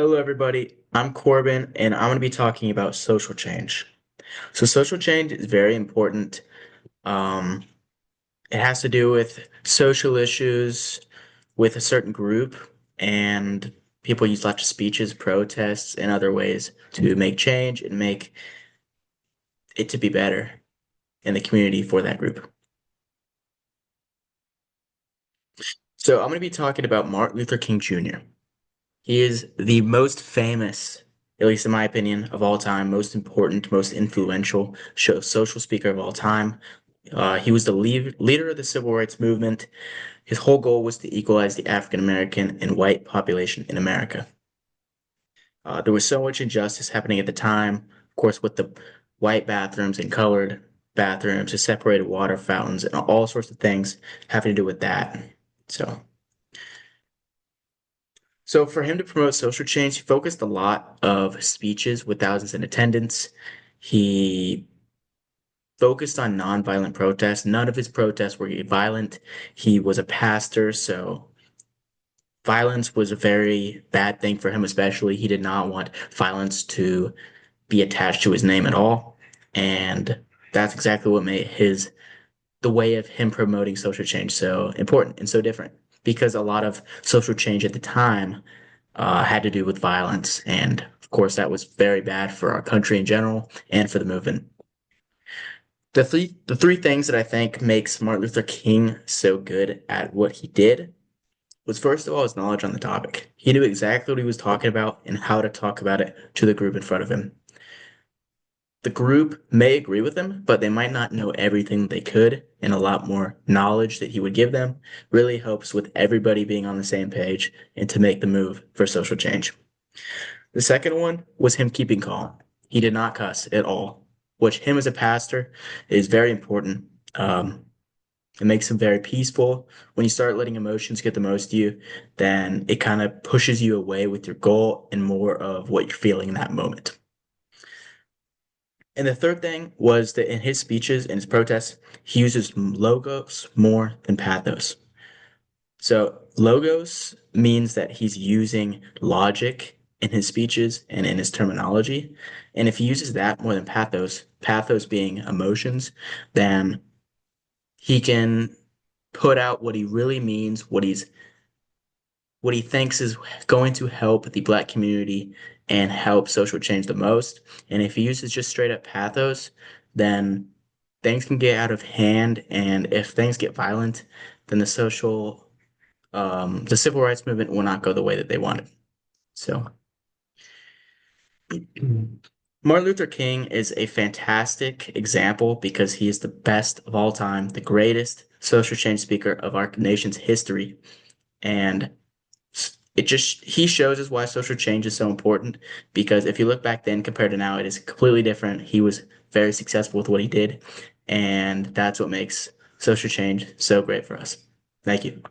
Hello, everybody. I'm Corbin, and I'm going to be talking about social change. So, social change is very important. Um, it has to do with social issues with a certain group, and people use lots of speeches, protests, and other ways to make change and make it to be better in the community for that group. So, I'm going to be talking about Martin Luther King Jr. He is the most famous, at least in my opinion, of all time, most important, most influential social speaker of all time. He was the leader of the civil rights movement. His whole goal was to equalize the African American and white population in America. There was so much injustice happening at the time, of course, with the white bathrooms and colored bathrooms, the separated water fountains, and all sorts of things having to do with that. So. So for him to promote social change, he focused a lot of speeches with thousands in attendance. He focused on nonviolent protests. None of his protests were violent. He was a pastor, so violence was a very bad thing for him, especially. He did not want violence to be attached to his name at all. And that's exactly what made the way of him promoting social change so important and so different because a lot of social change at the time had to do with violence. And of course, that was very bad for our country in general and for the movement. The three things that I think makes Martin Luther King so good at what he did was first of all his knowledge on the topic. He knew exactly what he was talking about and how to talk about it to the group in front of him. The group may agree with him, but they might not know everything they could, and a lot more knowledge that he would give them really helps with everybody being on the same page and to make the move for social change. The second one was him keeping calm. He did not cuss at all, which him as a pastor is very important. It makes him very peaceful. When you start letting emotions get the most of you, then it kind of pushes you away with your goal and more of what you're feeling in that moment. And the third thing was that in his speeches and his protests, he uses logos more than pathos. So logos means that he's using logic in his speeches and in his terminology. And if he uses that more than pathos, pathos being emotions, then he can put out what he really means, what he thinks is going to help the Black community and help social change the most. And if he uses just straight up pathos, then things can get out of hand. And if things get violent, then the civil rights movement will not go the way that they wanted. So Martin Luther King is a fantastic example because he is the best of all time, the greatest social change speaker of our nation's history. And he shows us why social change is so important because if you look back then compared to now, it is completely different. He was very successful with what he did, and that's what makes social change so great for us. Thank you.